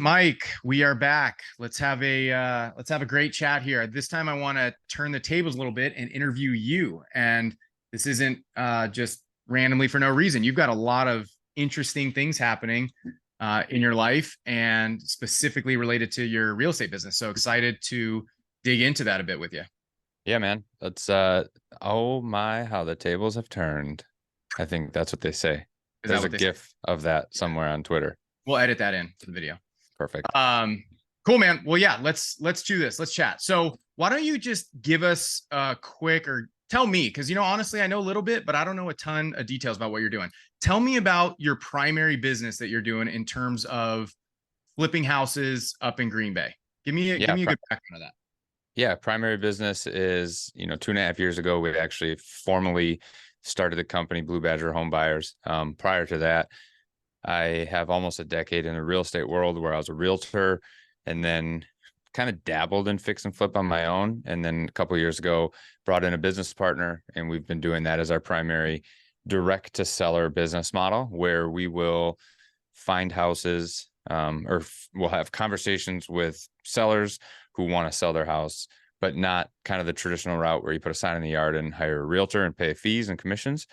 Mike, we are back. Let's have a great chat here. This time I want to turn the tables a little bit and interview you. And this isn't just randomly for no reason. You've got a lot of interesting things happening in your life and specifically related to your real estate business. So excited to dig into that a bit with you. Yeah, man. That's oh my, how the tables have turned. I think that's what they say. There's a GIF of that somewhere on Twitter. We'll edit that in to the video. Perfect. Cool, man. Well, yeah, let's do this. Let's chat. So why don't you just give us a quick, or tell me, because honestly, I know a little bit, but I don't know a ton of details about what you're doing. Tell me about your primary business that you're doing in terms of flipping houses up in Green Bay. Give me a good background of that. Yeah, primary business is, 2.5 years ago, we actually formally started the company Blue Badger Home Buyers. Prior to that, I have almost a decade in the real estate world where I was a realtor and then kind of dabbled in fix and flip on my own. And then a couple of years ago, brought in a business partner, and we've been doing that as our primary direct to seller business model, where we will find houses or we'll have conversations with sellers who want to sell their house, but not kind of the traditional route where you put a sign in the yard and hire a realtor and pay fees and commissions.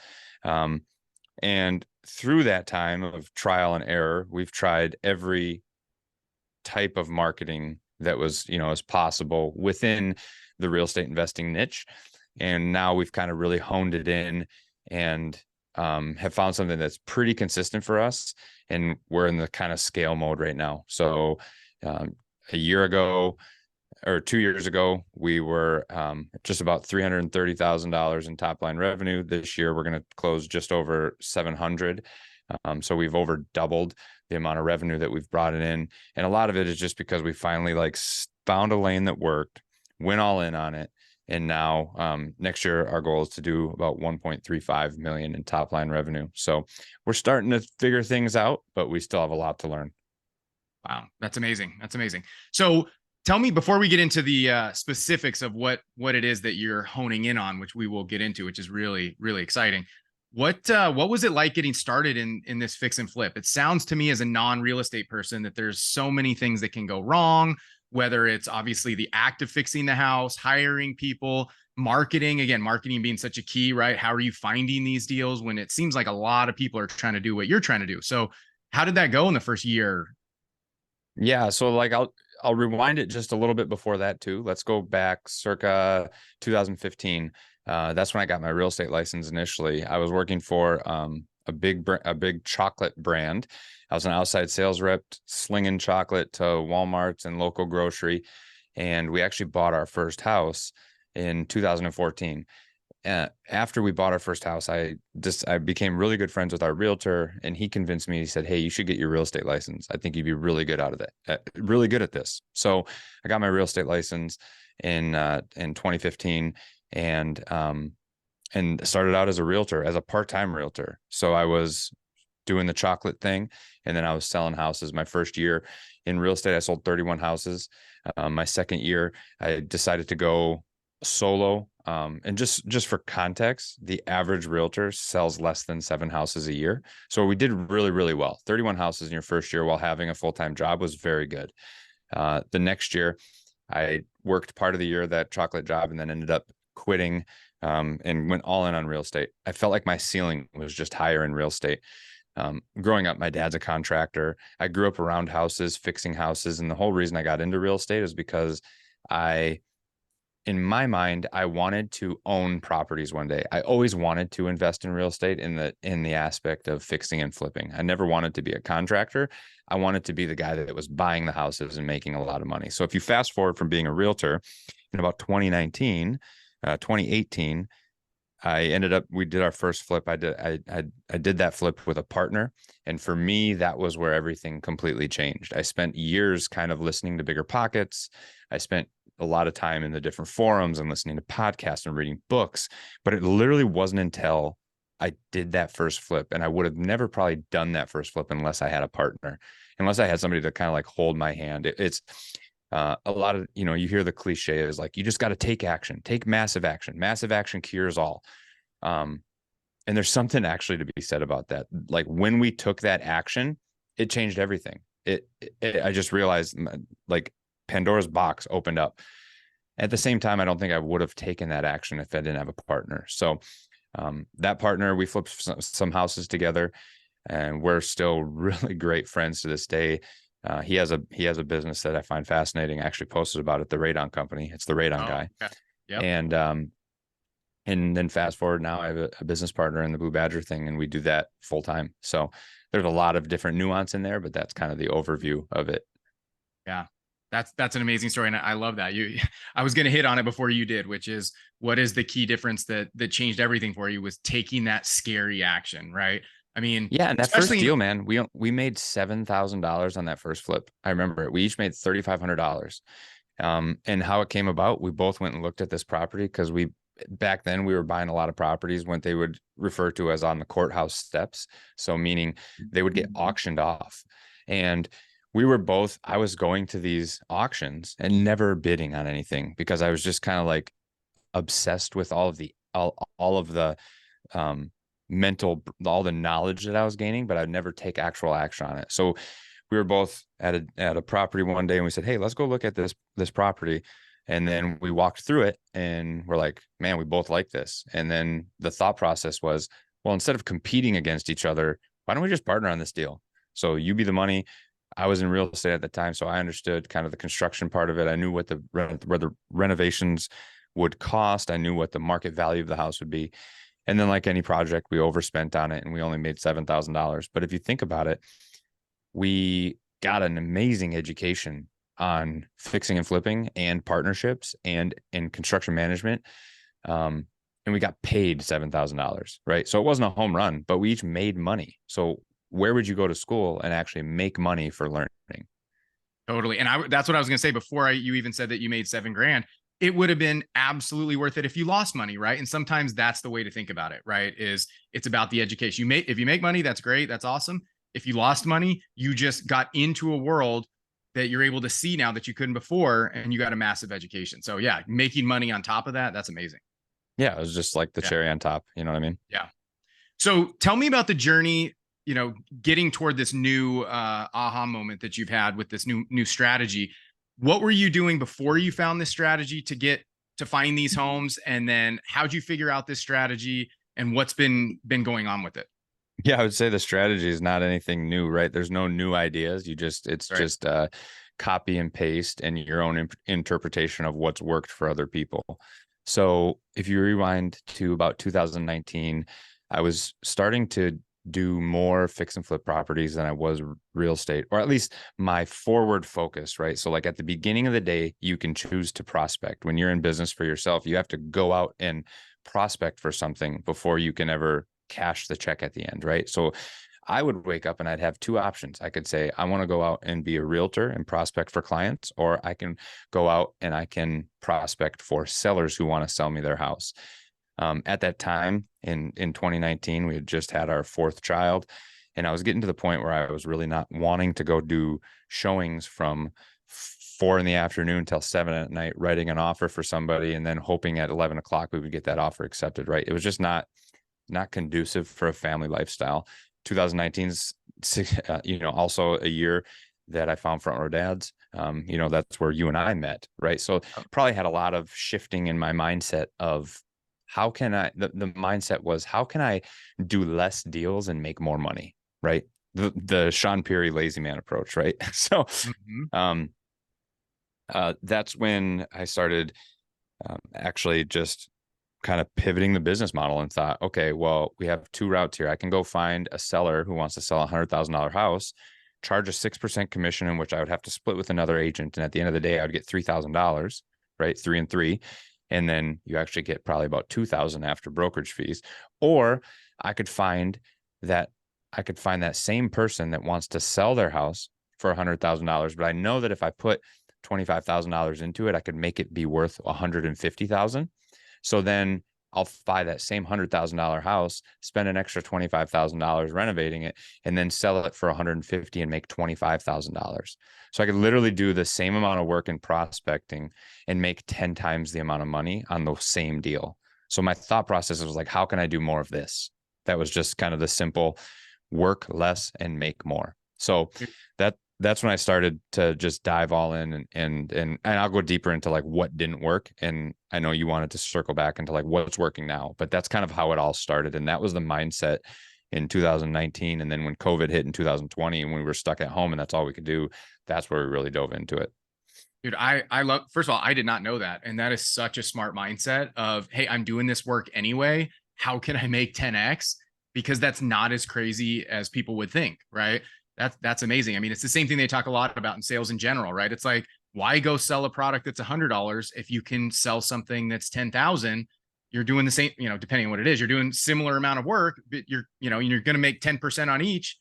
And through that time of trial and error, we've tried every type of marketing that was, as possible within the real estate investing niche. And now we've kind of really honed it in and have found something that's pretty consistent for us. And we're in the kind of scale mode right now. So a year ago, or 2 years ago, we were just about $330,000 in top line revenue. This year, we're going to close just over 700. So we've over doubled the amount of revenue that we've brought in. And a lot of it is just because we finally found a lane that worked, went all in on it. And now next year, our goal is to do about 1.35 million in top line revenue. So we're starting to figure things out, but we still have a lot to learn. Wow. That's amazing. That's amazing. So tell me, before we get into the specifics of what it is that you're honing in on, which we will get into, which is really, really exciting. What was it like getting started in this fix and flip? It sounds to me, as a non-real estate person, that there's so many things that can go wrong, whether it's obviously the act of fixing the house, hiring people, marketing being such a key, right? How are you finding these deals when it seems like a lot of people are trying to do what you're trying to do? So how did that go in the first year? Yeah. So I'll rewind it just a little bit before that too. Let's go back circa 2015. That's when I got my real estate license initially. I was working for a big chocolate brand. I was an outside sales rep, slinging chocolate to Walmarts and local grocery. And we actually bought our first house in 2014. After we bought our first house, I became really good friends with our realtor, and he convinced me. He said, "Hey, you should get your real estate license. I think you'd be really good really good at this." So I got my real estate license in 2015, and started out as a realtor, as a part-time realtor. So I was doing the chocolate thing, and then I was selling houses. My first year in real estate, I sold 31 houses. My second year, I decided to go solo. And just for context, the average realtor sells less than 7 houses a year. So we did really, really well. 31 houses in your first year while having a full-time job was very good. The next year, I worked part of the year that chocolate job and then ended up quitting and went all in on real estate. I felt like my ceiling was just higher in real estate. Growing up, my dad's a contractor. I grew up around houses, fixing houses. And the whole reason I got into real estate is because in my mind, I wanted to own properties one day. I always wanted to invest in real estate in the aspect of fixing and flipping. I never wanted to be a contractor. I wanted to be the guy that was buying the houses and making a lot of money. So if you fast forward from being a realtor in about 2018, we did our first flip. I did that flip with a partner. And for me, that was where everything completely changed. I spent years kind of listening to Bigger Pockets. I spent a lot of time in the different forums and listening to podcasts and reading books, but it literally wasn't until I did that first flip, and I would have never probably done that first flip unless I had a partner, unless I had somebody to kind of hold my hand. It's a lot of, you hear the cliche is you just got to take action, take massive action. Massive action cures all. And there's something actually to be said about that. When we took that action, it changed everything. I just realized like Pandora's box opened up. At the same time, I don't think I would have taken that action if I didn't have a partner. So that partner, we flipped some houses together, and we're still really great friends to this day. He has a business that I find fascinating. I actually posted about it, the Radon Company. It's the Radon guy. Okay. Yep. And then fast forward, now I have a business partner in the Blue Badger thing, and we do that full time. So there's a lot of different nuance in there, but that's kind of the overview of it. Yeah. That's an amazing story. And I love that. I was going to hit on it before you did, which is, what is the key difference that changed everything for you was taking that scary action, right? I mean, yeah, and that first deal, man, we made $7,000 on that first flip. I remember it. We each made $3,500. And how it came about, we both went and looked at this property because back then we were buying a lot of properties when they would refer to as on the courthouse steps. So meaning they would get auctioned off. And I was going to these auctions and never bidding on anything because I was just kind of like obsessed with all of the all the knowledge that I was gaining, but I'd never take actual action on it. So we were both at a property one day and we said, hey, let's go look at this property. And then we walked through it and we're like, man, we both like this. And then the thought process was, well, instead of competing against each other, why don't we just partner on this deal? So you be the money. I was in real estate at the time, so I understood kind of the construction part of it. I knew where the renovations would cost. I knew what the market value of the house would be. And then like any project, we overspent on it and we only made $7,000. But if you think about it, we got an amazing education on fixing and flipping and partnerships and in construction management. And we got paid $7,000, right? So it wasn't a home run, but we each made money. So where would you go to school and actually make money for learning? Totally. And that's what I was going to say before you even said that you made $7,000. It would have been absolutely worth it if you lost money, right? And sometimes that's the way to think about it, right? It's about the education. If you make money, that's great. That's awesome. If you lost money, you just got into a world that you're able to see now that you couldn't before, and you got a massive education. So yeah, making money on top of that, that's amazing. Yeah, it was just like the cherry on top. You know what I mean? Yeah. So tell me about the journey, getting toward this new aha moment that you've had with this new strategy. What were you doing before you found this strategy to find these homes? And then how'd you figure out this strategy and what's been going on with it? Yeah, I would say the strategy is not anything new, right? There's no new ideas. It's right. Just copy and paste and your own interpretation of what's worked for other people. So if you rewind to about 2019, I was starting to do more fix and flip properties than I was real estate, or at least my forward focus, right? So like at the beginning of the day, you can choose to prospect. When you're in business for yourself, you have to go out and prospect for something before you can ever cash the check at the end, right? So I would wake up and I'd have two options. I could say, I want to go out and be a realtor and prospect for clients, or I can go out and I can prospect for sellers who want to sell me their house. At that time in 2019, we had just had our fourth child, and I was getting to the point where I was really not wanting to go do showings from 4 p.m. till 7 p.m, writing an offer for somebody and then hoping at 11 o'clock we would get that offer accepted, right? It was just not conducive for a family lifestyle. 2019's, also a year that I found Front Row Dads. That's where you and I met, right? So probably had a lot of shifting in my mindset of how can the mindset was, how can I do less deals and make more money, right? The Sean Peary lazy man approach, right? So that's when I started actually just kind of pivoting the business model and thought, okay, well, we have two routes here. I can go find a seller who wants to sell $100,000 house, charge a 6% commission in which I would have to split with another agent. And at the end of the day, I would get $3,000, right? 3 and 3. And then you actually get probably about $2,000 after brokerage fees. Or I could find that same person that wants to sell their house for $100,000, but I know that if I put $25,000 into it, I could make it be worth $150,000. So then I'll buy that same $100,000 house, spend an extra $25,000 renovating it, and then sell it for $150,000 and make $25,000. So I could literally do the same amount of work in prospecting and make 10 times the amount of money on the same deal. So my thought process was like, how can I do more of this? That was just kind of the simple work less and make more. So that's when I started to just dive all in, and I'll go deeper into like what didn't work. And I know you wanted to circle back into like what's working now, but that's kind of how it all started. And that was the mindset in 2019. And then when COVID hit in 2020 and we were stuck at home and that's all we could do, that's where we really dove into it. Dude, I love, first of all, I did not know that. And that is such a smart mindset of, hey, I'm doing this work anyway. How can I make 10x? Because that's not as crazy as people would think, right? That's amazing. I mean, it's the same thing they talk a lot about in sales in general, right? It's like, why go sell a product that's $100 if you can sell something that's 10,000? You're doing the same, depending on what it is, you're doing similar amount of work, but you're going to make 10% on each.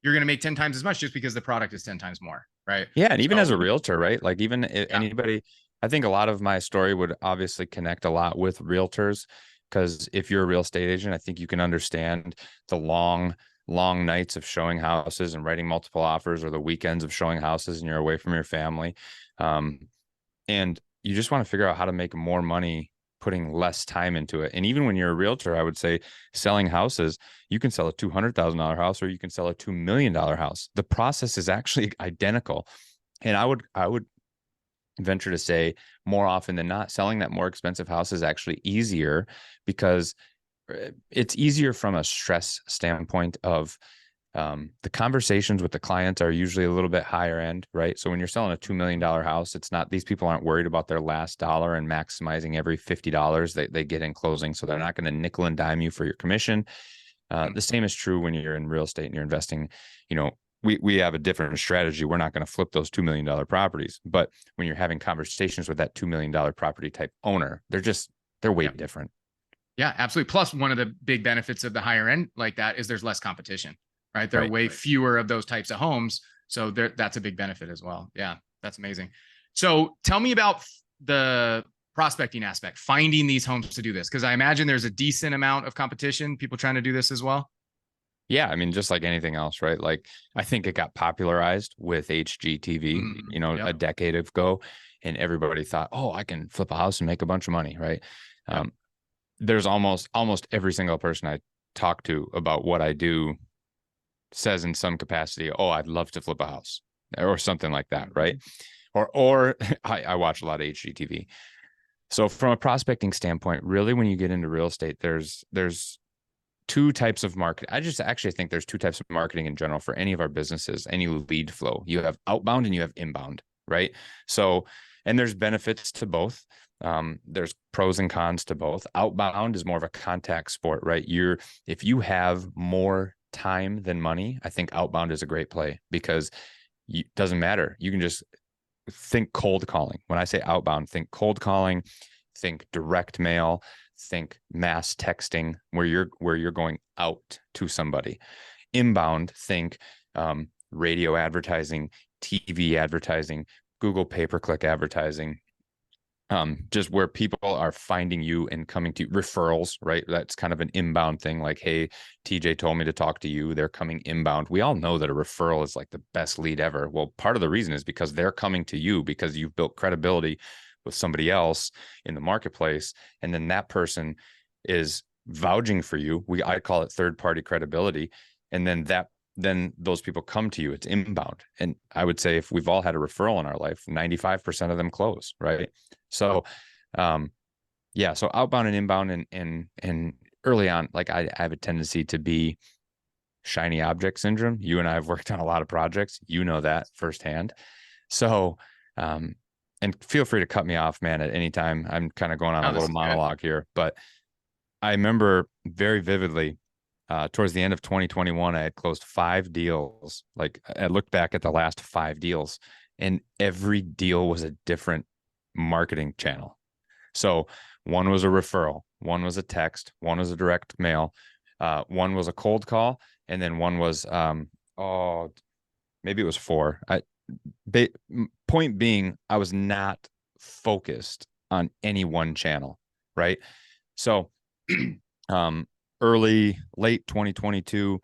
You're going to make 10 times as much just because the product is 10 times more, right? Yeah. And even as a realtor, right? Like even anybody, I think a lot of my story would obviously connect a lot with realtors, because if you're a real estate agent, I think you can understand the long nights of showing houses and writing multiple offers, or the weekends of showing houses and you're away from your family. And you just want to figure out how to make more money putting less time into it. And even when you're a realtor, I would say selling houses, you can sell a $200,000 house or you can sell a $2 million house. The process is actually identical. And I would venture to say more often than not, selling that more expensive house is actually easier, because it's easier from a stress standpoint of the conversations with the clients are usually a little bit higher end, right? So when you're selling a $2 million house, it's not, these people aren't worried about their last dollar and maximizing every $50 they get in closing. So they're not going to nickel and dime you for your commission. The same is true when you're in real estate and you're investing. We have a different strategy. We're not going to flip those $2 million properties, but when you're having conversations with that $2 million property type owner, they're way different. Yeah, absolutely. Plus, one of the big benefits of the higher end like that is there's less competition, right? There are way fewer of those types of homes. So that's a big benefit as well. Yeah, that's amazing. So tell me about the prospecting aspect, finding these homes to do this, because I imagine there's a decent amount of competition, people trying to do this as well. Yeah, I mean, just like anything else, right? Like, I think it got popularized with HGTV, a decade ago, and everybody thought, oh, I can flip a house and make a bunch of money, right? There's almost every single person I talk to about what I do says in some capacity, oh, I'd love to flip a house or something like that, right? Or I watch a lot of HGTV. So from a prospecting standpoint, really, when you get into real estate, there's two types of market. I just actually think there's two types of marketing in general for any of our businesses, any lead flow. You have outbound and you have inbound, right? So, and there's benefits to both. There's pros and cons to both. Outbound is more of a contact sport, right? If you have more time than money, I think outbound is a great play, because it doesn't matter. You can just think cold calling. When I say outbound, think cold calling, think direct mail, think mass texting, where you're going out to somebody. Inbound, think radio advertising, TV advertising, Google pay-per-click advertising, just where people are finding you and coming to you. Referrals, right? That's kind of an inbound thing. Like, hey, TJ told me to talk to you. They're coming inbound. We all know that a referral is like the best lead ever. Well, part of the reason is because they're coming to you because you've built credibility with somebody else in the marketplace. And then that person is vouching for you. I call it third-party credibility. And then those people come to you. It's inbound. And I would say if we've all had a referral in our life, 95% of them close, right? So, so outbound and inbound, and early on, like I have a tendency to be shiny object syndrome. You and I have worked on a lot of projects. You know that firsthand. So, and feel free to cut me off, man, at any time. I'm kind of going on a little monologue here, but I remember very vividly, towards the end of 2021, I had closed 5 deals. Like, I looked back at the last 5 deals, and every deal was a different marketing channel. So one was a referral, one was a text, one was a direct mail, one was a cold call, and then one was maybe it was 4. Point being, I was not focused on any one channel, right? So late 2022,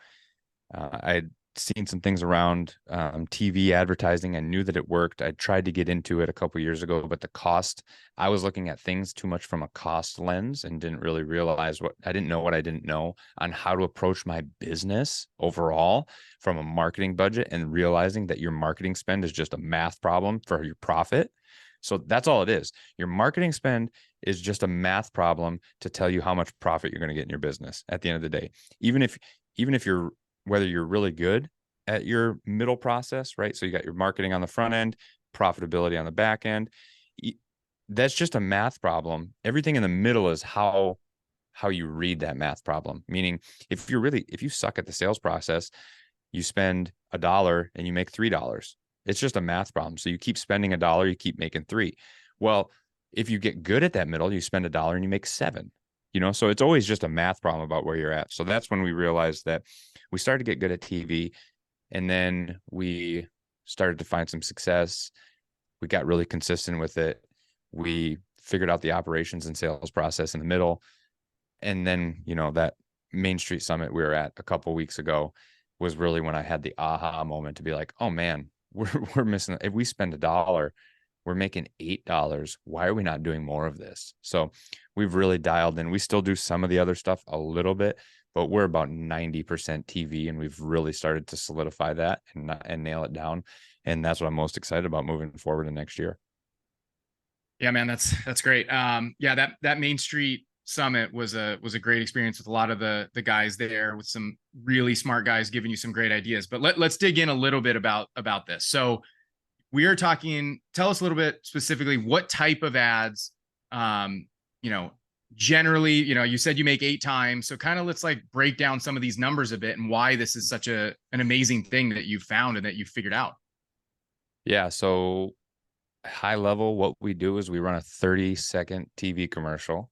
I had seen some things around TV advertising. I knew that it worked. I tried to get into it a couple years ago, but the cost, I was looking at things too much from a cost lens and didn't really realize what I didn't know on how to approach my business overall from a marketing budget, and realizing that your marketing spend is just a math problem for your profit. So that's all it is. Your marketing spend is just a math problem to tell you how much profit you're going to get in your business at the end of the day. Even if you're, whether you're really good at your middle process, right? So you got your marketing on the front end, profitability on the back end. That's just a math problem. Everything in the middle is how you read that math problem. Meaning, if you suck at the sales process, you spend $1 and you make $3. It's just a math problem. So you keep spending $1, you keep making $3. Well, if you get good at that middle, you spend $1 and you make $7. So it's always just a math problem about where you're at. So that's when we realized that we started to get good at TV, and then we started to find some success. We got really consistent with it. We figured out the operations and sales process in the middle. And then, that Main Street Summit we were at a couple of weeks ago was really when I had the aha moment to be like, oh man, we're missing. If we spend $1, we're making $8. Why are we not doing more of this? So we've really dialed in. We still do some of the other stuff a little bit, but we're about 90% TV, and we've really started to solidify that and nail it down. And that's what I'm most excited about moving forward in next year. Yeah, man, that's great. Yeah, that Main Street Summit was a great experience with a lot of the guys there, with some really smart guys giving you some great ideas. But let's dig in a little bit about this. So we are talking, tell us a little bit specifically what type of ads, generally, you said you make 8 times. So kind of let's break down some of these numbers a bit and why this is such an amazing thing that you found and that you figured out. Yeah. So high level, what we do is we run a 30-second TV commercial.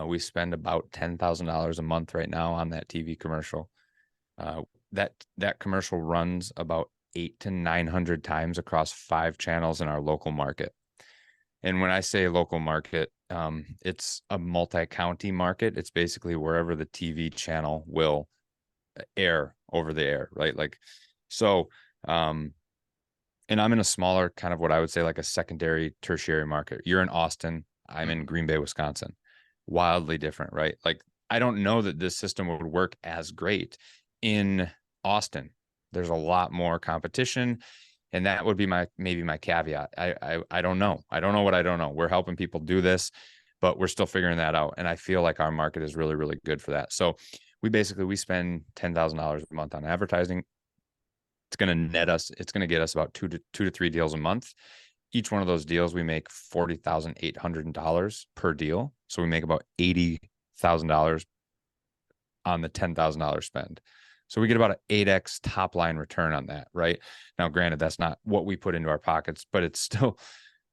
We spend about $10,000 a month right now on that TV commercial. That commercial runs about 800 to 900 times across 5 channels in our local market. And when I say local market, it's a multi-county market. It's basically wherever the TV channel will air over the air, right? And I'm in a smaller kind of what I would say like a secondary, tertiary market. You're in Austin. I'm in Green Bay, Wisconsin. Wildly different, right? I don't know that this system would work as great in Austin. There's a lot more competition, and that would be maybe my caveat. I don't know. I don't know what I don't know. We're helping people do this, but we're still figuring that out. And I feel like our market is really, really good for that. So we spend $10,000 a month on advertising. It's going to net us. It's going to get us about 2 to 3 deals a month. Each one of those deals, we make $40,800 per deal. So we make about $80,000 on the $10,000 spend. So we get about an 8x top line return on that, right? Now, granted, that's not what we put into our pockets, but it's still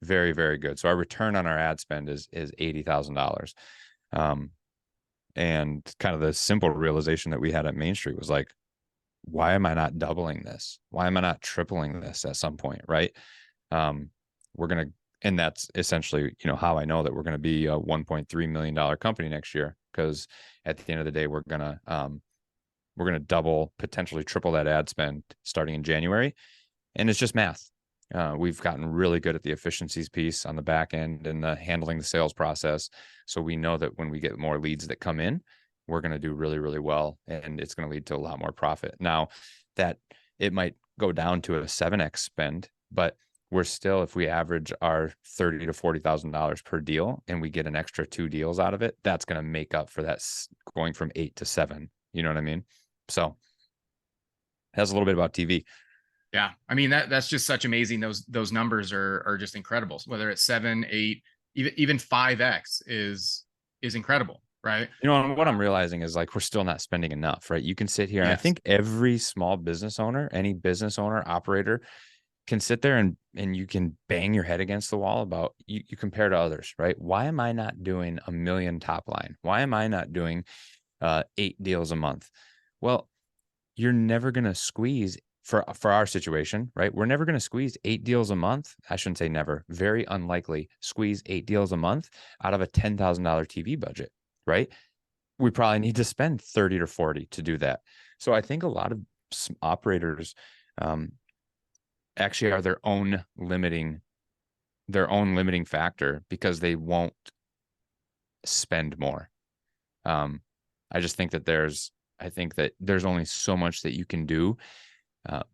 very, very good. So our return on our ad spend is $80,000. And kind of the simple realization that we had at Main Street was why am I not doubling this? Why am I not tripling this at some point, right? And that's essentially, how I know that we're going to be a $1.3 million company next year, because at the end of the day, we're going to double, potentially triple that ad spend starting in January. And it's just math. We've gotten really good at the efficiencies piece on the back end and the handling the sales process. So we know that when we get more leads that come in, we're going to do really, really well. And it's going to lead to a lot more profit. Now that it might go down to a 7x spend, but we're still, if we average our $30,000 to $40,000 per deal and we get an extra 2 deals out of it, that's going to make up for that going from 8 to 7. You know what I mean? So that's a little bit about TV. Yeah. I mean, that's just such amazing. Those numbers are just incredible. Whether it's 7, 8, even 5x is incredible. Right. And what I'm realizing is we're still not spending enough, right? You can sit here and I think every small business owner, any business owner, operator can sit there and you can bang your head against the wall about you compare to others, right? Why am I not doing $1 million top line? Why am I not doing 8 deals a month? Well, you're never going to squeeze for our situation, right? We're never going to squeeze 8 deals a month. I shouldn't say never, very unlikely squeeze 8 deals a month out of a $10,000 TV budget, right? We probably need to spend 30 to 40 to do that. So I think a lot of operators actually are their own limiting factor because they won't spend more. I just think that there's only so much that you can do.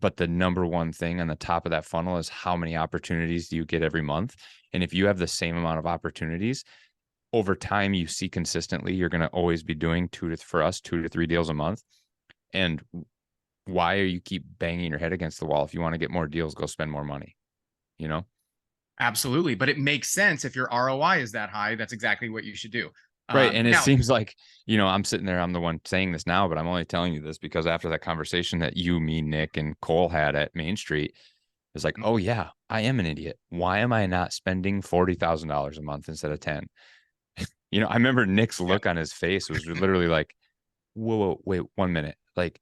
But the number one thing on the top of that funnel is how many opportunities do you get every month? And if you have the same amount of opportunities over time, you see consistently, you're going to always be doing 2 to 3 deals a month. And why are you keep banging your head against the wall? If you want to get more deals, go spend more money, you know? Absolutely. But it makes sense if your ROI is that high, that's exactly what you should do. Right. And it Now, seems like, I'm sitting there, I'm the one saying this now, but I'm only telling you this because after that conversation that you, me, Nick, and Cole had at Main Street, it's like, oh yeah, I am an idiot. Why am I not spending $40,000 a month instead of 10? I remember Nick's look on his face was literally like, whoa, wait 1 minute. Like,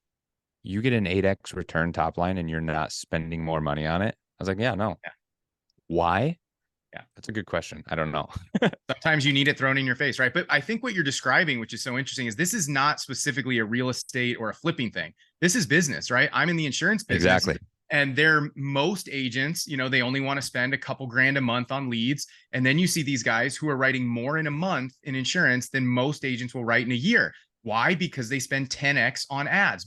you get an 8x return top line and you're not spending more money on it. I was like, yeah, no. Yeah. Why? Yeah. That's a good question. I don't know. Sometimes you need it thrown in your face, right? But I think what you're describing, which is so interesting, is this is not specifically a real estate or a flipping thing. This is business, right? I'm in the insurance business. Exactly. And most agents, they only want to spend a couple grand a month on leads. And then you see these guys who are writing more in a month in insurance than most agents will write in a year. Why? Because they spend 10x on ads,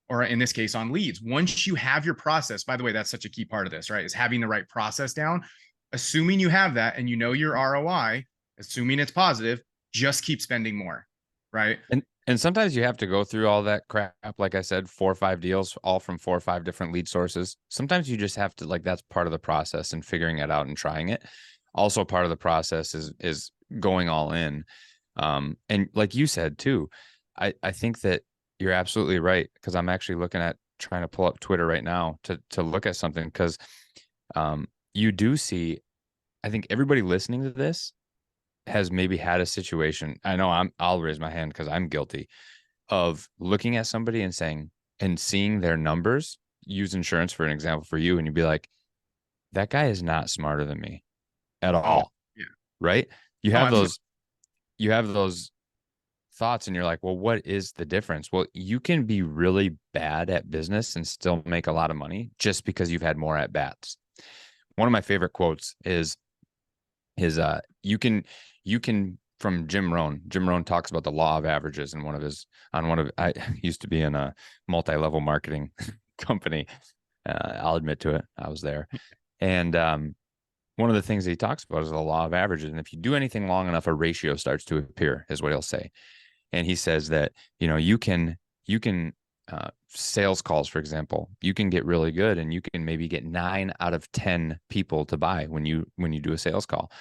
or in this case, on leads. Once you have your process, by the way, that's such a key part of this, right? Is having the right process down. Assuming you have that and you know your ROI, assuming it's positive, just keep spending more, right? And sometimes you have to go through all that crap. Like I said, 4 or 5 deals, all from 4 or 5 different lead sources. Sometimes you just have to, that's part of the process and figuring it out and trying it. Also part of the process is going all in. And like you said too, I think that you're absolutely right. Cause I'm actually trying to pull up Twitter right now to look at something. Cause, you do see, I think everybody listening to this has maybe had a situation. I know I'll raise my hand because I'm guilty of looking at somebody and seeing their numbers. Use insurance for an example for you, and you'd be like, that guy is not smarter than me at all. Yeah. Right? You have those thoughts and you're like, well, what is the difference? Well, you can be really bad at business and still make a lot of money just because you've had more at bats. One of my favorite quotes is you can from Jim Rohn. Jim Rohn talks about the law of averages I used to be in a multi-level marketing company. I'll admit to it. I was there. And one of the things that he talks about is the law of averages. And if you do anything long enough, a ratio starts to appear, is what he'll say. And he says that, you can sales calls, for example, you can get really good and you can maybe get 9 out of 10 people to buy when you do a sales call.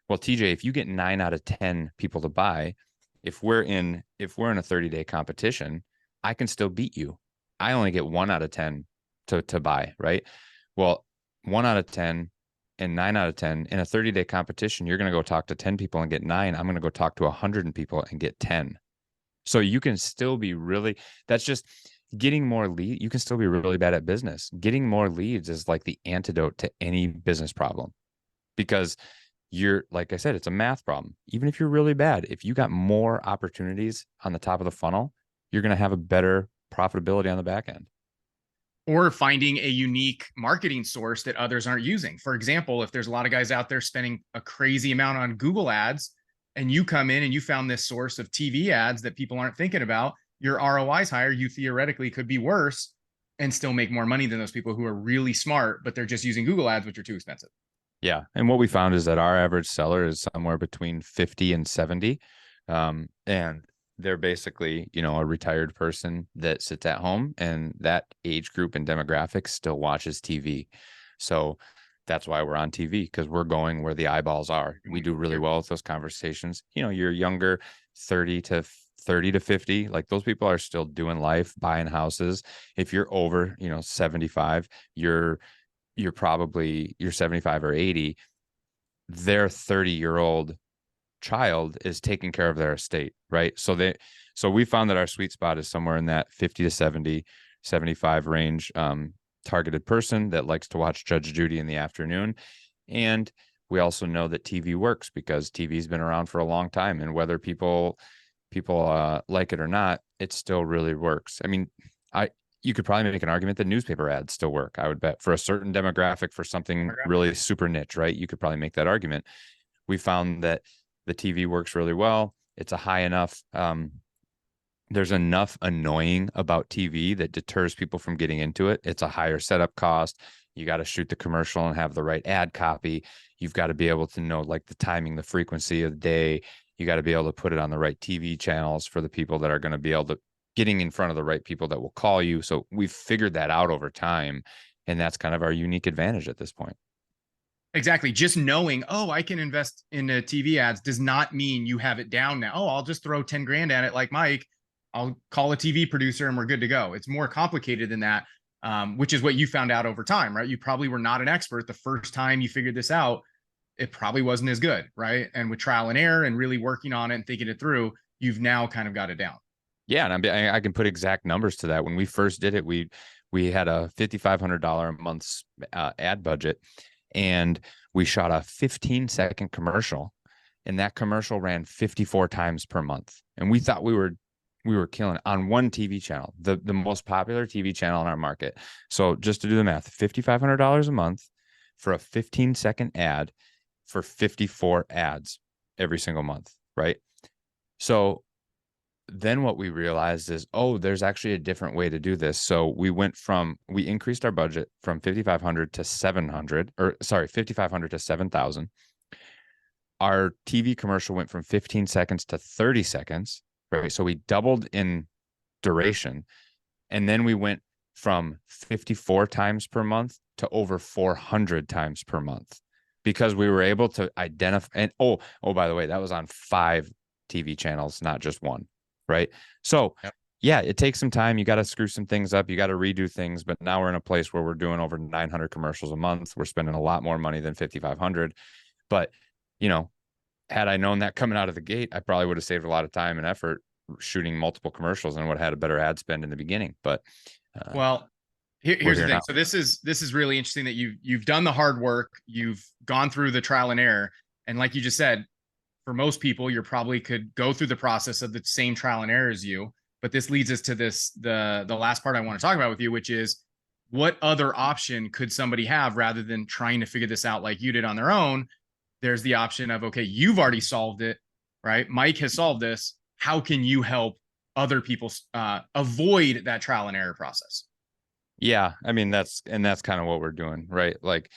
Well, TJ, if you get 9 out of 10 people to buy, if we're in a 30-day competition, I can still beat you. I only get 1 out of 10 to buy, right? Well, 1 out of 10 and 9 out of 10 in a 30-day competition, you're going to go talk to 10 people and get 9. I'm going to go talk to 100 people and get 10. So you can still be that's just getting more leads. You can still be really bad at business. Getting more leads is like the antidote to any business problem, because like I said, it's a math problem. Even if you're really bad, if you got more opportunities on the top of the funnel, you're going to have a better profitability on the back end. Or finding a unique marketing source that others aren't using. For example, if there's a lot of guys out there spending a crazy amount on Google ads, and you come in and you found this source of TV ads that people aren't thinking about, your ROI is higher. You theoretically could be worse and still make more money than those people who are really smart, but they're just using Google ads, which are too expensive. Yeah. And what we found is that our average seller is somewhere between 50 and 70. And they're basically, a retired person that sits at home, and that age group and demographic still watches TV. So that's why we're on TV, because we're going where the eyeballs are. We do really well with those conversations. You're younger, 30 to 50, like those people are still doing life, buying houses. If you're over, 75, you're 75 or 80, their 30-year-old child is taking care of their estate, right? So we found that our sweet spot is somewhere in that 50 to 70, 75 range, targeted person that likes to watch Judge Judy in the afternoon. And we also know that TV works because TV's been around for a long time, and whether people like it or not, it still really works. I mean, you could probably make an argument that newspaper ads still work. I would bet for a certain demographic, for something really super niche, right? You could probably make that argument. We found that the TV works really well. It's a high enough, there's enough annoying about TV that deters people from getting into it. It's a higher setup cost. You got to shoot the commercial and have the right ad copy. You've got to be able to know like the timing, the frequency of the day. You got to be able to put it on the right TV channels for the people that are going to be able to getting in front of the right people that will call you. So we've figured that out over time. And that's kind of our unique advantage at this point. Exactly. Just knowing, oh, I can invest in TV ads does not mean you have it down now. Oh, I'll just throw 10 grand at it like Mike. I'll call a TV producer and we're good to go. It's more complicated than that, which is what you found out over time, right? You probably were not an expert the first time you figured this out. It probably wasn't as good, right? And with trial and error and really working on it and thinking it through, you've now kind of got it down. Yeah, and I can put exact numbers to that. When we first did it, we had a $5,500 a month ad budget, and we shot a 15-second commercial, and that commercial ran 54 times per month. And we thought we were killing it on one TV channel, the most popular TV channel in our market. So just to do the math, $5,500 a month for a 15-second ad for 54 ads every single month, right? So then what we realized is, oh, there's actually a different way to do this. So we increased our budget from 5,500 to 700, or sorry, 5,500 to 7,000. Our TV commercial went from 15 seconds to 30 seconds, right? So we doubled in duration. And then we went from 54 times per month to over 400 times per month, because we were able to identify, and oh, by the way, that was on 5 TV channels, not just one. Right. So, yep. Yeah, it takes some time. You got to screw some things up. You got to redo things. But now we're in a place where we're doing over 900 commercials a month. We're spending a lot more money than 5,500. But, had I known that coming out of the gate, I probably would have saved a lot of time and effort shooting multiple commercials and would have had a better ad spend in the beginning. But well, here's the thing. Now. So this is really interesting that you've done the hard work. You've gone through the trial and error. And like you just said, for most people, you probably could go through the process of the same trial and error as you. But this leads us to the last part I want to talk about with you, which is what other option could somebody have rather than trying to figure this out like you did on their own? There's the option of, okay, you've already solved it, right? Mike has solved this. How can you help other people avoid that trial and error process? Yeah, I mean, that's kind of what we're doing, right? Like,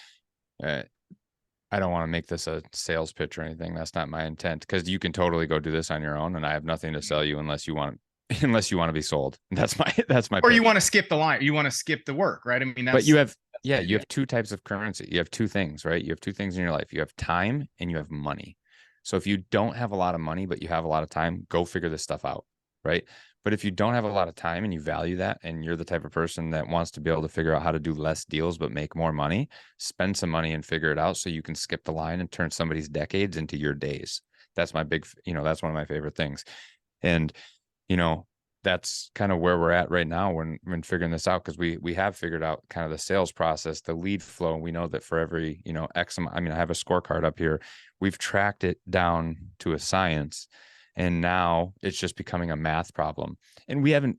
I don't want to make this a sales pitch or anything. That's not my intent, because you can totally go do this on your own, and I have nothing to sell you unless you want to be sold. That's my or pitch. You want to skip the line. You want to skip the work, right? I mean, that's, but you have two types of currency. You have two things, right? You have two things in your life. You have time and you have money. So if you don't have a lot of money, but you have a lot of time, go figure this stuff out, right? But if you don't have a lot of time and you value that, and you're the type of person that wants to be able to figure out how to do less deals but make more money, spend some money and figure it out so you can skip the line and turn somebody's decades into your days. That's my big, that's one of my favorite things. And, that's kind of where we're at right now when figuring this out, because we have figured out kind of the sales process, the lead flow. And we know that for every, X amount, I have a scorecard up here. We've tracked it down to a science. And now it's just becoming a math problem. And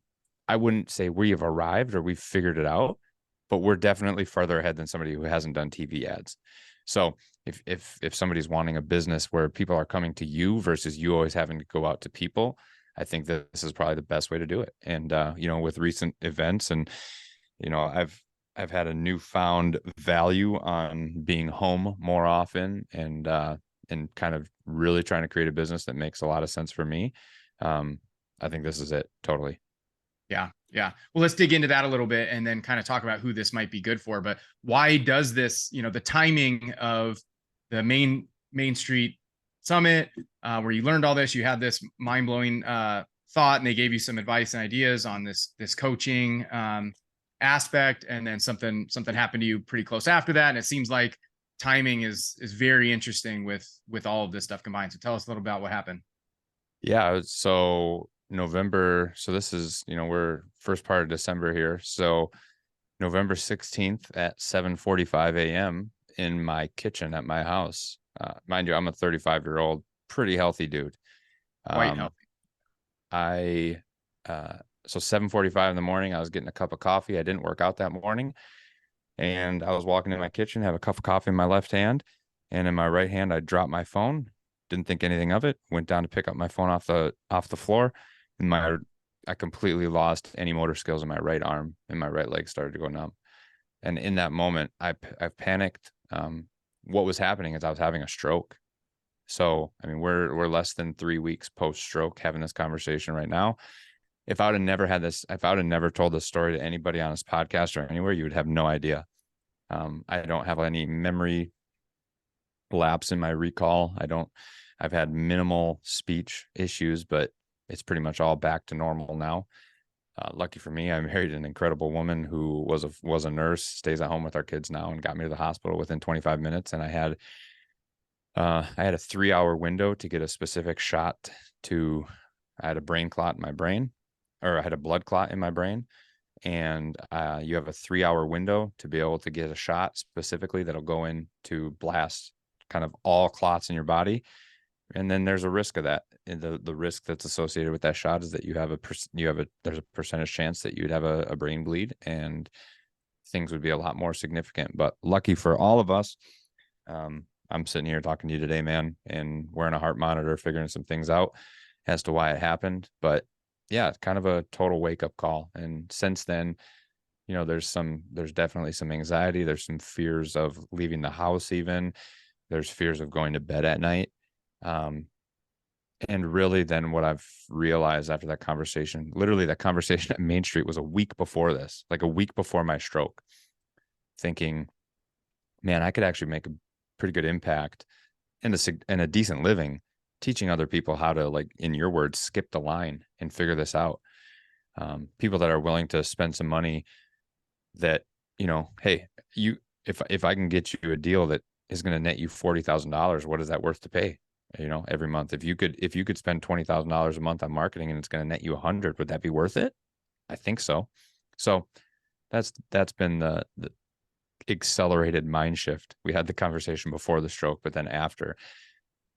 I wouldn't say we have arrived or we've figured it out, but we're definitely farther ahead than somebody who hasn't done TV ads. So if somebody's wanting a business where people are coming to you versus you always having to go out to people, I think that this is probably the best way to do it. And, with recent events and, I've had a newfound value on being home more often and kind of really trying to create a business that makes a lot of sense for me. I think this is it. Totally. Yeah. Yeah. Well, let's dig into that a little bit and then kind of talk about who this might be good for. But why does this, the timing of the Main Street Summit, where you learned all this, you had this mind-blowing thought, and they gave you some advice and ideas on this coaching aspect, and then something happened to you pretty close after that. And it seems like timing is very interesting with all of this stuff combined. So tell us a little about what happened. Yeah. So November. So this is, we're first part of December here. So November 16th at 7:45 a.m. in my kitchen at my house. Mind you, I'm a 35-year-old, pretty healthy dude. Quite healthy. I So 7:45 in the morning, I was getting a cup of coffee. I didn't work out that morning. And I was walking in my kitchen, have a cup of coffee in my left hand. And in my right hand, I dropped my phone. Didn't think anything of it. Went down to pick up my phone off the floor. And I completely lost any motor skills in my right arm, and my right leg started to go numb. And in that moment, I panicked. What was happening is I was having a stroke. So, I mean, we're less than 3 weeks post stroke having this conversation right now. If I would have never had this, if I would have never told this story to anybody on this podcast or anywhere, you would have no idea. I don't have any memory lapse in my recall. I've had minimal speech issues, but it's pretty much all back to normal now. Lucky for me, I married an incredible woman who was a nurse, stays at home with our kids now, and got me to the hospital within 25 minutes. And I had a 3-hour window to get a specific shot I had a brain clot in my brain, or I had a blood clot in my brain. And you have a 3-hour window to be able to get a shot specifically that'll go in to blast kind of all clots in your body. And then there's a risk of that. And the risk that's associated with that shot is that there's a percentage chance that you'd have a brain bleed, and things would be a lot more significant. But lucky for all of us, I'm sitting here talking to you today, man, and wearing a heart monitor, figuring some things out as to why it happened. But yeah, it's kind of a total wake up call. And since then, there's definitely some anxiety. There's some fears of leaving the house. Even there's fears of going to bed at night. And really then what I've realized after that conversation, literally that conversation at Main Street was a week before this, like a week before my stroke, thinking, man, I could actually make a pretty good impact and a decent living teaching other people how to, like, in your words, skip the line and figure this out. People that are willing to spend some money that, hey, if I can get you a deal that is going to net you $40,000, what is that worth to pay? Every month, if you could spend $20,000 a month on marketing and it's going to net you 100, would that be worth it? I think so. So that's been the accelerated mind shift. We had the conversation before the stroke, but then after,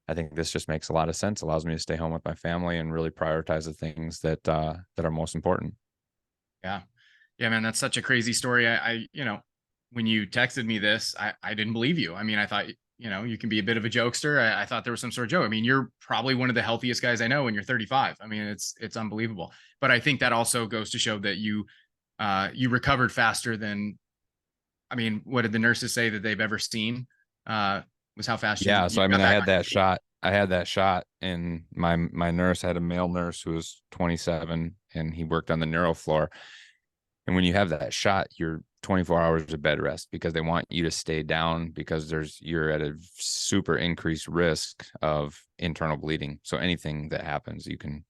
I think this just makes a lot of sense. Allows me to stay home with my family and really prioritize the things that are most important. Yeah. Yeah, man, that's such a crazy story. I when you texted me this, I didn't believe you. I mean, I thought, you can be a bit of a jokester. I thought there was some sort of joke. I mean, you're probably one of the healthiest guys I know, and you're 35. I mean, it's unbelievable. But I think that also goes to show that you recovered faster than, I mean, what did the nurses say that they've ever seen? Was how fast you. Yeah. So I mean, I had that feet. shot, and my nurse had a male nurse who was 27, and he worked on the neuro floor. And when you have that shot, you're 24 hours of bed rest because they want you to stay down because you're at a super increased risk of internal bleeding. So anything that happens, you can,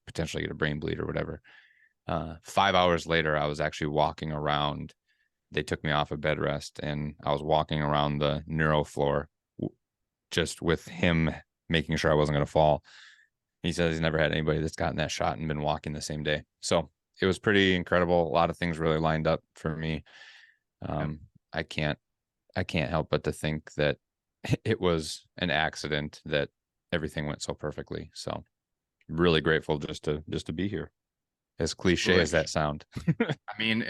potentially get a brain bleed or whatever. 5 hours later, I was actually walking around. They took me off of bed rest, and I was walking around the neuro floor just with him making sure I wasn't going to fall. He says he's never had anybody that's gotten that shot and been walking the same day. So it was pretty incredible. A lot of things really lined up for me. I can't help but to think that it was an accident that everything went so perfectly. So really grateful just to be here. As cliche as that sound. I mean,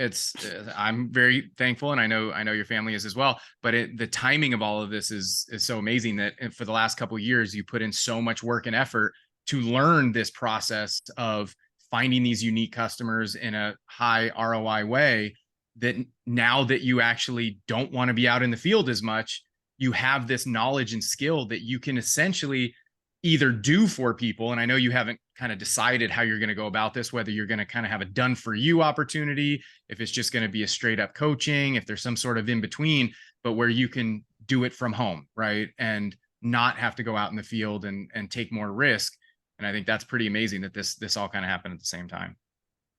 I'm very thankful, and I know your family is as well. But the timing of all of this is so amazing that for the last couple of years, you put in so much work and effort to learn this process of finding these unique customers in a high ROI way, that now that you actually don't want to be out in the field as much, you have this knowledge and skill that you can essentially either do for people. And I know you haven't kind of decided how you're going to go about this, whether you're going to kind of have a done for you opportunity, if it's just going to be a straight up coaching, if there's some sort of in between, but where you can do it from home, right? And not have to go out in the field and take more risk. And I think that's pretty amazing that this all kind of happened at the same time.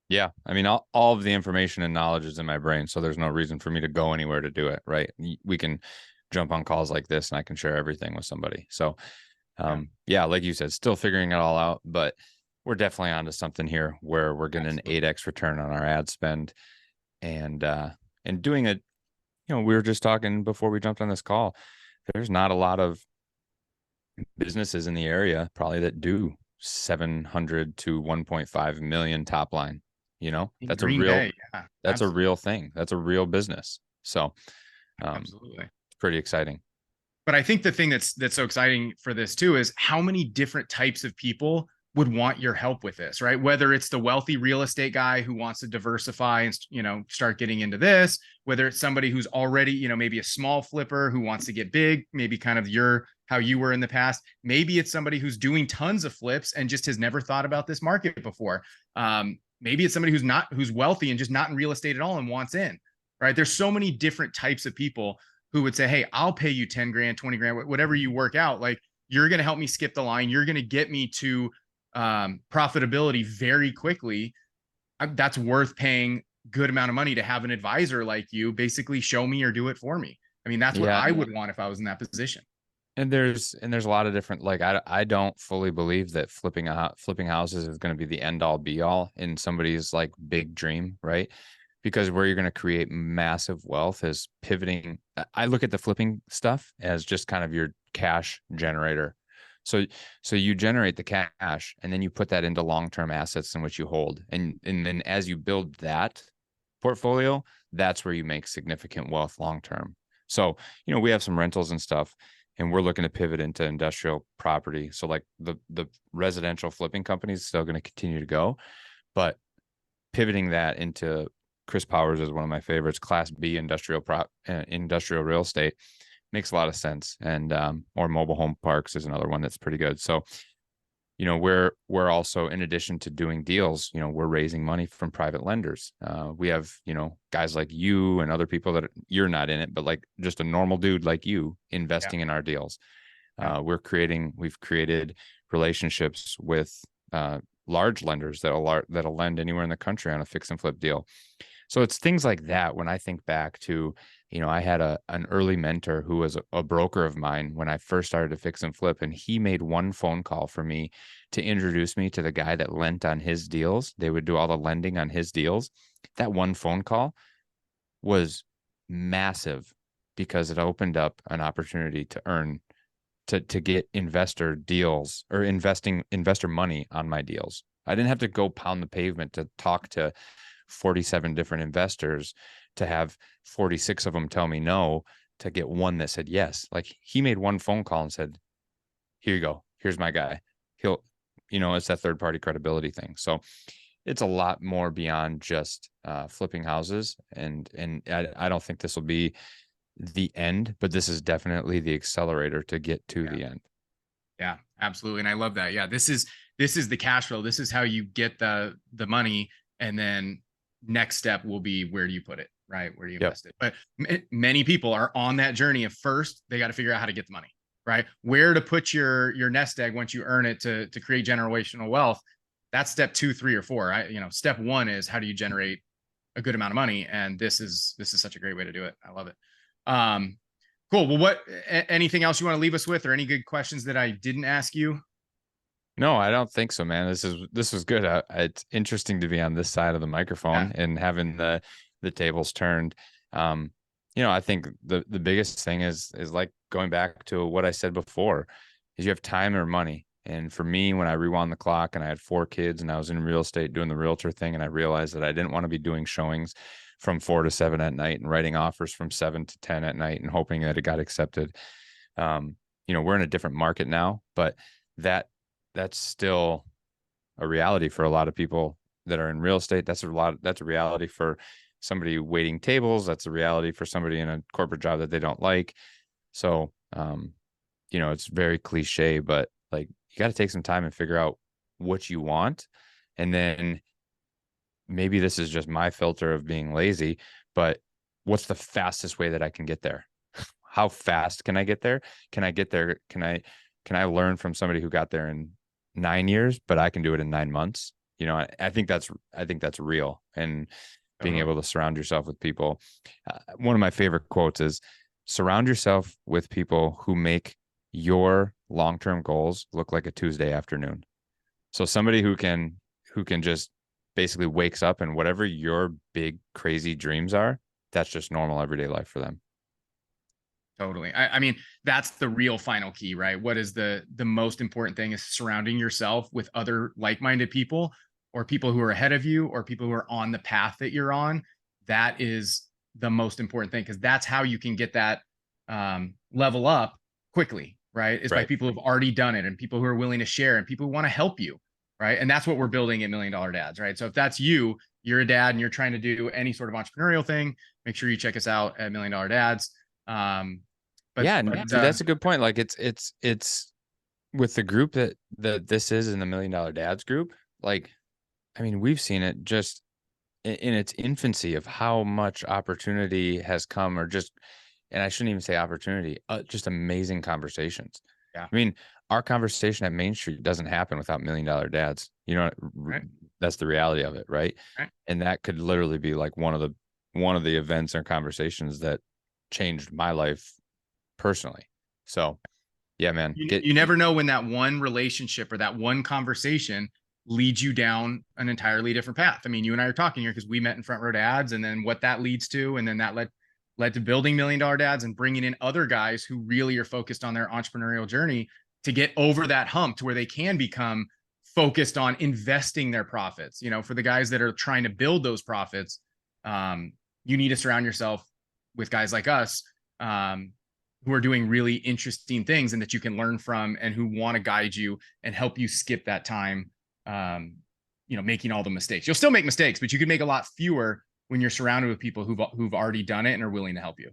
Yeah. I mean, all of the information and knowledge is in my brain. So there's no reason for me to go anywhere to do it. Right. We can jump on calls like this and I can share everything with somebody. So yeah, like you said, still figuring it all out, but we're definitely onto something here where we're getting an 8x return on our ad spend, and doing it. We were just talking before we jumped on this call. There's not a lot of businesses in the area probably that do 700 to 1.5 million top line. In That's a Green real, Bay. Yeah, that's a absolutely. real thing. That's a real business. So, Absolutely. it's pretty exciting. But I think the thing that's so exciting for this too is how many different types of people would want your help with this, right? Whether it's the wealthy real estate guy who wants to diversify and start getting into this, whether it's somebody who's already, maybe a small flipper who wants to get big, maybe kind of how you were in the past. Maybe it's somebody who's doing tons of flips and just has never thought about this market before. Maybe it's somebody who's wealthy and just not in real estate at all and wants in, right? There's so many different types of people who would say, hey, I'll pay you 10 grand, 20 grand, whatever you work out. Like, you're going to help me skip the line. You're going to get me to profitability very quickly. That's worth paying good amount of money to have an advisor like you basically show me or do it for me. I mean, that's what Yeah. I would want if I was in that position. And there's a lot of different, like, I don't fully believe that flipping houses is going to be the end all be all in somebody's like big dream, right? Because where you're going to create massive wealth is pivoting. I look at the flipping stuff as just kind of your cash generator. So you generate the cash and then you put that into long-term assets in which you hold. And then as you build that portfolio, that's where you make significant wealth long term. So, we have some rentals and stuff, and we're looking to pivot into industrial property. So like the residential flipping company is still going to continue to go, but pivoting that into Chris Powers is one of my favorites. Class B industrial real estate makes a lot of sense, and or mobile home parks is another one that's pretty good. So, we're also, in addition to doing deals, we're raising money from private lenders. We have guys like you and other people that you're not in it, but like just a normal dude like you investing in our deals. We've created relationships with large lenders that'll lend anywhere in the country on a fix and flip deal. So it's things like that. When I think back to, I had an early mentor who was a broker of mine when I first started to fix and flip, and he made one phone call for me to introduce me to the guy that lent on his deals. They would do all the lending on his deals. That one phone call was massive because it opened up an opportunity to earn, to get investor deals or investor money on my deals. I didn't have to go pound the pavement to talk to 47 different investors to have 46 of them tell me no to get one that said yes. Like, he made one phone call and said, here you go. Here's my guy. He'll, it's that third party credibility thing. So it's a lot more beyond just flipping houses. And I don't think this will be the end, but this is definitely the accelerator to get to the end. Yeah, absolutely. And I love that. Yeah. This is the cash flow. This is how you get the money. And then next step will be, where do you put it, right? Where do you invest it? But many people are on that journey of, first, they got to figure out how to get the money, right? Where to put your nest egg once you earn it to create generational wealth. That's step 2, 3, or 4. Step 1 is, how do you generate a good amount of money? And this is such a great way to do it. I love it. Cool. Well, anything else you want to leave us with, or any good questions that I didn't ask you? No, I don't think so, man. This was good. It's interesting to be on this side of the microphone and having the tables turned. I think the biggest thing is like going back to what I said before, is you have time or money. And for me, when I rewound the clock and I had 4 kids and I was in real estate doing the realtor thing, and I realized that I didn't want to be doing showings from 4 to 7 at night and writing offers from 7 to 10 at night and hoping that it got accepted. We're in a different market now, but that's still a reality for a lot of people that are in real estate. That's a reality for somebody waiting tables. That's a reality for somebody in a corporate job that they don't like. So, it's very cliche, but like, you got to take some time and figure out what you want. And then maybe this is just my filter of being lazy, but what's the fastest way that I can get there? How fast can I get there? Can I get there? Can I learn from somebody who got there in 9 years, but I can do it in 9 months? I think that's real. And being able to surround yourself with people. One of my favorite quotes is, surround yourself with people who make your long-term goals look like a Tuesday afternoon. So somebody who can just basically wakes up, and whatever your big crazy dreams are, that's just normal everyday life for them. Totally. I mean, that's the real final key, right? What is the most important thing is surrounding yourself with other like-minded people, or people who are ahead of you or people who are on the path that you're on, that is the most important thing, because that's how you can get that level up quickly, right? Is by people who've already done it and people who are willing to share and people who want to help you, right? And that's what we're building at $1 Million Dads, right? So if that's you, you're a dad and you're trying to do any sort of entrepreneurial thing, make sure you check us out at $1 Million Dads. Dude, that's a good point. Like it's with the group that this is in the $1 Million Dads group. Like, I mean, we've seen it just in its infancy of how much opportunity has come, or just, and I shouldn't even say opportunity, just amazing conversations. Yeah. I mean, our conversation at Main Street doesn't happen without $1 Million Dads. You know, Right. That's the reality of it, right? And that could literally be like one of the events or conversations that changed my life personally. So yeah, man, you never know when that one relationship or that one conversation leads you down an entirely different path. I mean, you and I are talking here because we met in Front Row Dads, and then what that leads to, and then that led to building $1 Million Dads and bringing in other guys who really are focused on their entrepreneurial journey to get over that hump to where they can become focused on investing their profits. You know, for the guys that are trying to build those profits, you need to surround yourself with guys like us, who are doing really interesting things and that you can learn from, and who want to guide you and help you skip that time, making all the mistakes. You'll still make mistakes, but you can make a lot fewer when you're surrounded with people who've already done it and are willing to help you.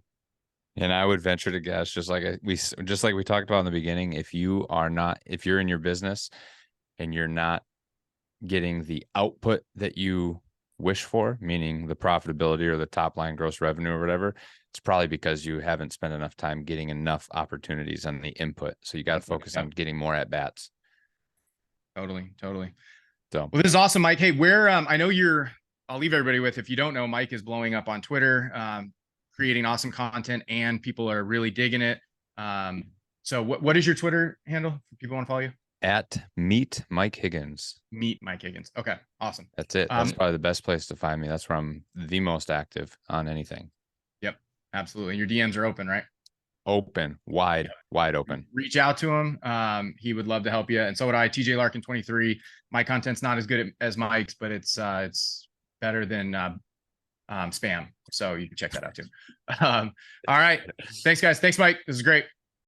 And I would venture to guess, just like we talked about in the beginning, if you're in your business and you're not getting the output that you wish for, meaning the profitability or the top line gross revenue or whatever, it's probably because you haven't spent enough time getting enough opportunities on the input. So you got to focus on getting more at bats. Totally. So, well, this is awesome, Mike. Hey, I know I'll leave everybody with, if you don't know, Mike is blowing up on Twitter, creating awesome content, and people are really digging it. So what is your Twitter handle if people want to follow you? At Meet Mike Higgins. Meet Mike Higgins. Okay, awesome. That's it. That's probably the best place to find me. That's where I'm the most active on anything. Yep, absolutely. Your DMs are open, right? Open, wide open. Reach out to him. He would love to help you. And so would I. TJ Larkin 23. My content's not as good as Mike's, but it's better than spam. So you can check that out too. All right. Thanks, guys. Thanks, Mike. This is great.